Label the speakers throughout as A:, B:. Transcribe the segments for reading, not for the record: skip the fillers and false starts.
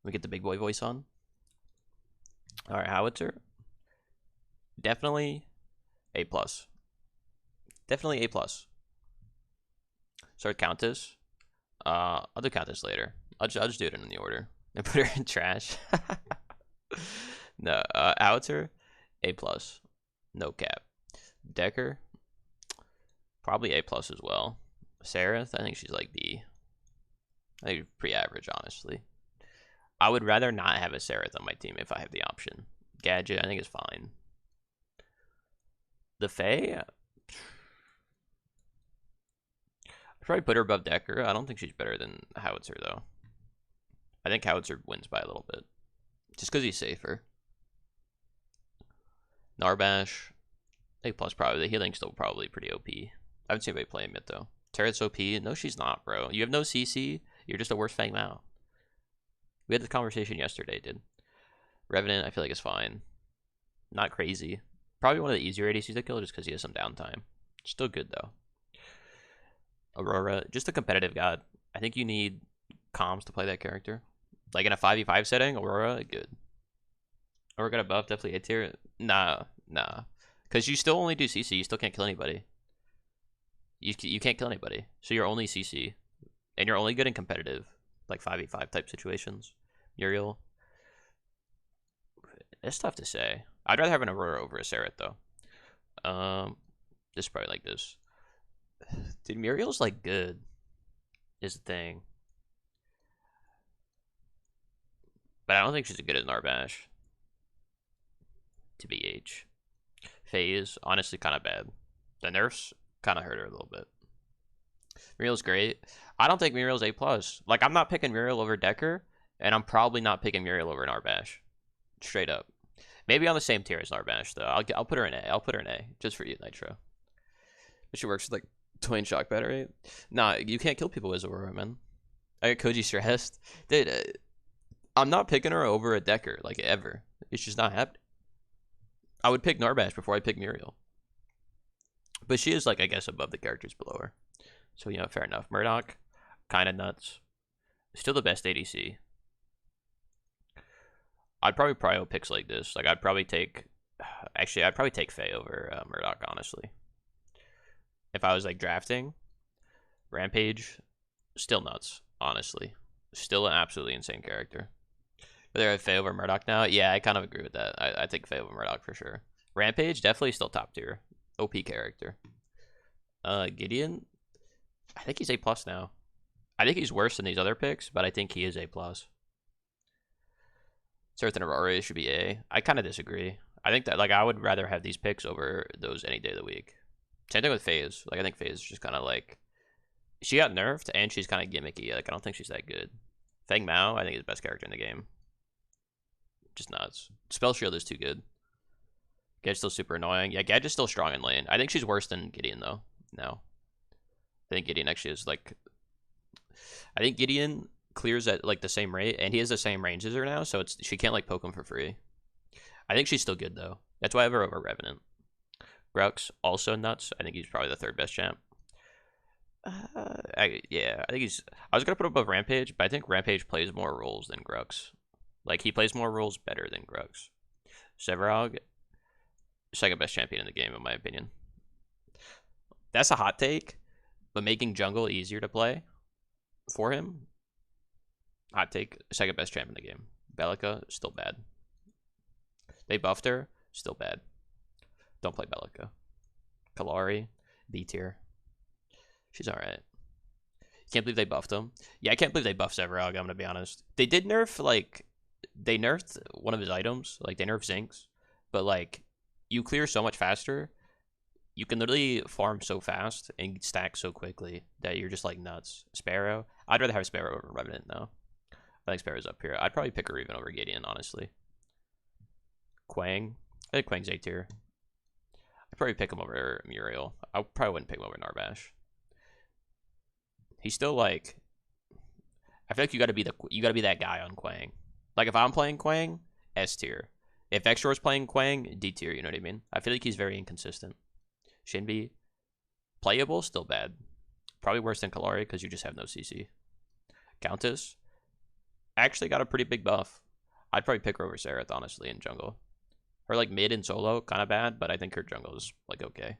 A: Let me get the big boy voice on. All right, Howitzer. Definitely A plus. Definitely A plus. Start Countess. I'll do Countess later. I'll just do it in the order and put her in trash. No, Howitzer, A plus. No cap. Decker, probably A plus as well. Seraph, I think she's like B. I think pretty average, honestly. I would rather not have a Seraph on my team if I have the option. Gadget, I think is fine. The Fae, I'd probably put her above Decker. I don't think she's better than Howitzer, though. I think Howitzer wins by a little bit. Just because he's safer. Narbash, A plus probably. The healing's still probably pretty OP. I haven't seen anybody play him yet, though. Turret's OP. No, she's not, bro. You have no CC. You're just a worse Fang Mao. We had this conversation yesterday, dude. Revenant, I feel like is fine. Not crazy. Probably one of the easier ADCs to kill just because he has some downtime. Still good, though. Aurora, just a competitive god. I think you need comms to play that character. Like in a 5v5 setting, Aurora, good. Aurora got a buff, definitely A tier. Nah. Because you still only do CC, you still can't kill anybody. You can't kill anybody. So you're only CC. And you're only good in competitive, like 5v5 type situations. Muriel. It's tough to say. I'd rather have an Aurora over a Seraph, though. This is probably like this. Dude, Muriel's like good. Is the thing. But I don't think she's as good as Narbash. To BH. Phase, honestly, kind of bad. The nerfs kind of hurt her a little bit. Muriel's great. I don't think Muriel's A+. Like, I'm not picking Muriel over Decker, and I'm probably not picking Muriel over Narbash. Straight up. Maybe on the same tier as Narbash, though. I'll put her in A. I'll put her in A, just for you, Nitro. But she works with, like, twin shock battery. Nah, you can't kill people as Aurora, man. I get Koji stressed. Dude, I'm not picking her over a Decker, like, ever. It's just not happening. I would pick Narbash before I pick Muriel. But she is, like, I guess, above the characters below her. So, you know, fair enough. Murdoch, kind of nuts. Still the best ADC. I'd probably prio picks like this. Like, I'd probably take... Actually, I'd probably take Faye over Murdoch, honestly. If I was, like, drafting. Rampage, still nuts, honestly. Still an absolutely insane character. But they're at Faye over Murdoch now? Yeah, I kind of agree with that. I think Faye over Murdoch for sure. Rampage, definitely still top tier. OP character. Gideon, I think he's A+ now. I think he's worse than these other picks, but I think he is A+. Certain Aurora should be A. I kind of disagree. I think that, like, I would rather have these picks over those any day of the week. Same thing with FaZe. Like, I think FaZe is just kind of like... She got nerfed, and she's kind of gimmicky. Like, I don't think she's that good. Feng Mao, I think, is the best character in the game. Just nuts. Spell Shield is too good. Gadget's still super annoying. Yeah, Gadget's still strong in lane. I think she's worse than Gideon, though. No. I think Gideon actually is, like... I think Gideon clears at, like, the same rate, and he has the same range as her now, so it's she can't, like, poke him for free. I think she's still good, though. That's why I have her over Revenant. Grux, also nuts. I think he's probably the third best champ. Yeah, I think he's... I was going to put him above Rampage, but I think Rampage plays more roles than Grux. Like, he plays more roles better than Grux. Sevarog, second best champion in the game, in my opinion. That's a hot take, but making jungle easier to play for him, hot take, second best champ in the game. Bellica, still bad. They buffed her, still bad. Don't play Bellica. Kalari, B tier. She's alright. Can't believe they buffed him. Yeah, I can't believe they buffed Sevarog, I'm gonna be honest. They did nerf, like, they nerfed one of his items. Like, they nerfed Zinks. But, like, you clear so much faster. You can literally farm so fast and stack so quickly that you're just, like, nuts. Sparrow. I'd rather have Sparrow over Revenant, though. I think Sparrow's up here. I'd probably pick her even over Gideon, honestly. Quang. I think Quang's A tier. I'd probably pick him over Muriel. I probably wouldn't pick him over Narbash. He's still, like... I feel like you gotta be that guy on Quang. Like, if I'm playing Quang, S tier. If Exor's playing Quang, D tier, you know what I mean? I feel like he's very inconsistent. Shinbi, playable, still bad. Probably worse than Kalari because you just have no CC. Countess, actually got a pretty big buff. I'd probably pick her over Seraph, honestly, in jungle. Her like mid and solo, kind of bad, but I think her jungle is like okay.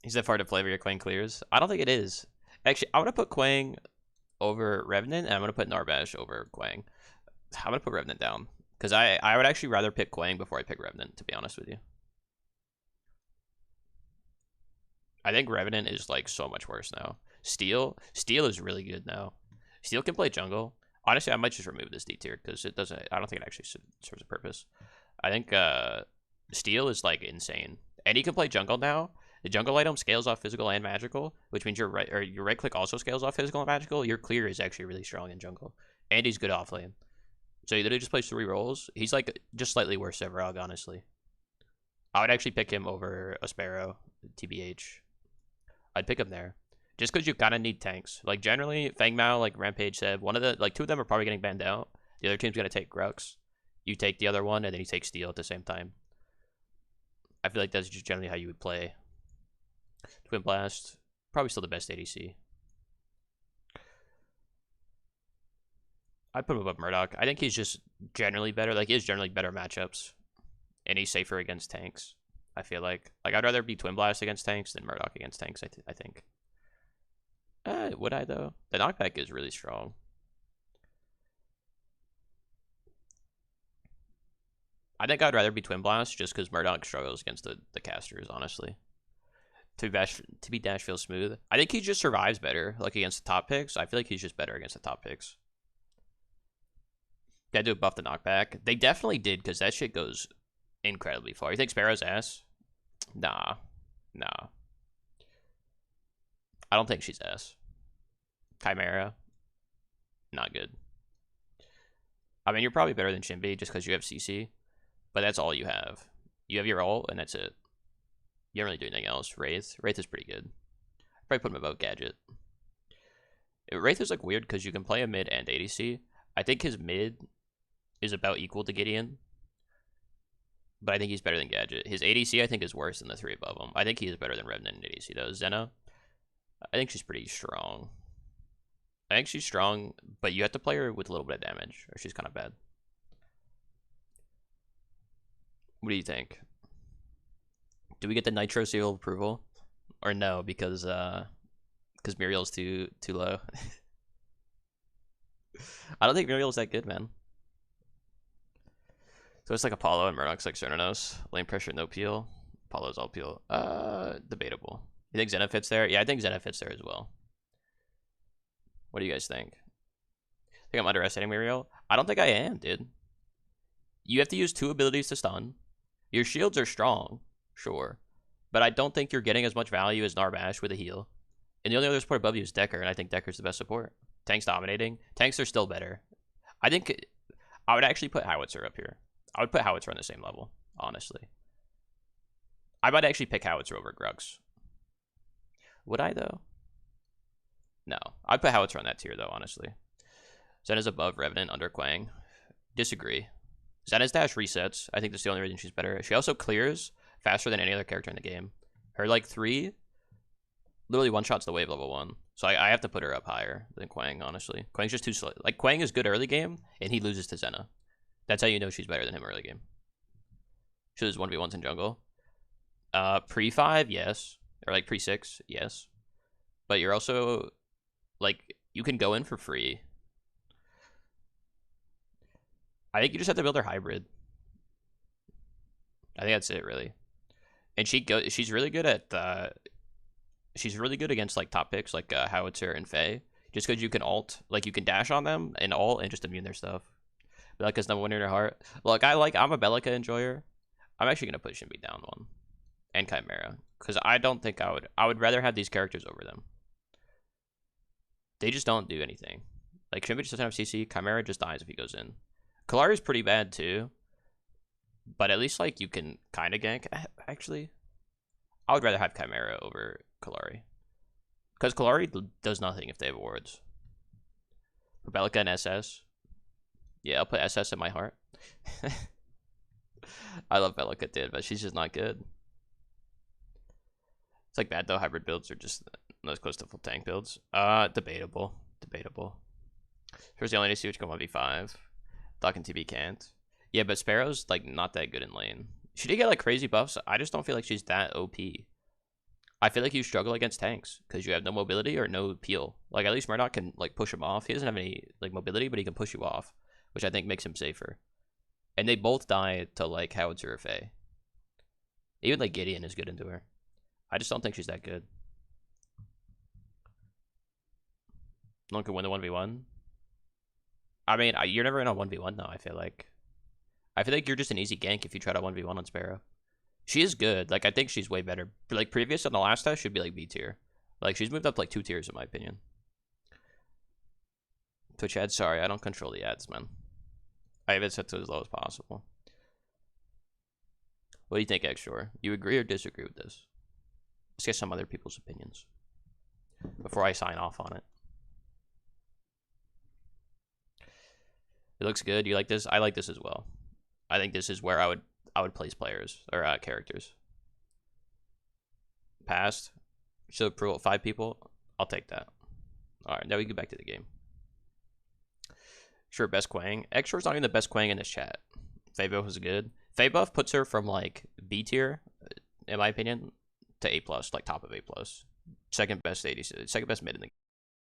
A: Is that far to play where your Quang clears? I don't think it is. Actually, I'm gonna put Quang over Revenant, and I'm gonna put Narbash over Quang. I'm gonna put Revenant down because I would actually rather pick Quang before I pick Revenant, to be honest with you. I think Revenant is like so much worse now. Steel is really good now. Steel can play jungle. Honestly, I might just remove this D tier because it doesn't. I don't think it actually serves a purpose. I think Steel is like insane, and he can play jungle now. The jungle item scales off physical and magical, which means your right click also scales off physical and magical. Your clear is actually really strong in jungle, and he's good off lane. So he literally just plays 3 roles. He's like just slightly worse Sevarog, honestly. I would actually pick him over a Sparrow, TBH. I'd pick him there. Just because you kind of need tanks. Like, generally, Fang Mao, like Rampage said, like, 2 of them are probably getting banned out. The other team's going to take Grux. You take the other one, and then you take Steel at the same time. I feel like that's just generally how you would play. Twin Blast, probably still the best ADC. I'd put him above Murdoch. I think he's just generally better. Like, he has generally better matchups. And he's safer against tanks, I feel like. Like, I'd rather be Twin Blast against tanks than Murdoch against tanks, I think. Would I, though? The knockback is really strong. I think I'd rather be Twin Blast just because Murdoch struggles against the casters, honestly. To be dash feels smooth. I think he just survives better, like against the top picks. I feel like he's just better against the top picks. Gotta do a buff the knockback. They definitely did because that shit goes incredibly far. You think Sparrow's ass? Nah. I don't think she's ass. Chimera, not good. I mean, you're probably better than Shinbi just because you have CC, but that's all you have. You have your ult, and that's it. You don't really do anything else. Wraith is pretty good. Probably put him above Gadget. Wraith is like weird because you can play a mid and ADC. I think his mid is about equal to Gideon, but I think he's better than Gadget. His ADC I think is worse than the 3 above him. I think he is better than Revenant in ADC though. Zena, I think she's pretty strong. I think she's strong, but you have to play her with a little bit of damage, or she's kind of bad. What do you think? Do we get the Nitro seal of approval, or no? Because Muriel's too low. I don't think Muriel's that good, man. So it's like Apollo and Murdoch's like Cernanos. Lane pressure, no peel. Apollo's all peel. Debatable. You think Zena fits there? Yeah, I think Zena fits there as well. What do you guys think? Think I'm underestimating Muriel? I don't think I am, dude. You have to use 2 abilities to stun. Your shields are strong, sure. But I don't think you're getting as much value as Narbash with a heal. And the only other support above you is Decker, and I think Decker's the best support. Tanks dominating. Tanks are still better. I think I would actually put Howitzer up here. I would put Howitzer on the same level, honestly. I might actually pick Howitzer over Grux. Would I, though? No. I'd put Howitzer on that tier, though, honestly. Zena's above Revenant, under Quang. Disagree. Zena's dash resets. I think that's the only reason she's better. She also clears faster than any other character in the game. Her, like, 3 literally one-shots the wave level 1. So I have to put her up higher than Quang, honestly. Quang's just too slow. Like, Quang is good early game, and he loses to Zena. That's how you know she's better than him early game. She loses 1v1s in jungle. Pre-5, yes. Or, like, pre-6, yes. But you're also, like, you can go in for free. I think you just have to build her hybrid. I think that's it, really. And she's really good at she's really good against like top picks like Howitzer and Faye. Just because you can ult, like you can dash on them and ult and just immune their stuff. Belica's number 1 in her heart. Look, I'm a Belica enjoyer. I'm actually gonna put Shinbi down 1. And Chimera. Because I don't think I would rather have these characters over them. They just don't do anything. Like Shinbi just doesn't have CC, Chimera just dies if he goes in. Kalari's pretty bad too. But at least like you can kinda gank. Actually, I would rather have Chimera over Kalari. Because Kalari does nothing if they have wards. For Belica and SS. Yeah, I'll put SS in my heart. I love Belica, dude, but she's just not good. It's like bad though, hybrid builds are just not as close to full tank builds. Debatable. debatable. Here's the only see which can 1v5. Duck and TB can't. Yeah, but Sparrow's like not that good in lane. She did get like crazy buffs. I just don't feel like she's that OP. I feel like you struggle against tanks because you have no mobility or no peel. Like at least Murdoch can like push him off. He doesn't have any like mobility, but he can push you off, which I think makes him safer. And they both die to like Howitzer or Faye. Even like Gideon is good into her. I just don't think she's that good. No one can win the 1v1. I mean, you're never in a 1v1 though, I feel like. I feel like you're just an easy gank if you try to 1v1 on Sparrow. She is good. Like, I think she's way better. Like, previous on the last test, she'd be like B tier. Like, she's moved up like 2 tiers in my opinion. Twitch ads, sorry, I don't control the ads, man. I have it set to as low as possible. What do you think, Xshore? You agree or disagree with this? Let's get some other people's opinions before I sign off on it. It looks good. You like this? I like this as well. I think this is where I would place players or characters. Passed. Show approval 5 people. I'll take that. All right, now we get back to the game. Sure, best Quang. Xshore's not even the best Quang in this chat. Faye buff is good. Faye buff puts her from like B tier, in my opinion, to A plus, like top of A plus. Second best 80, second best mid in the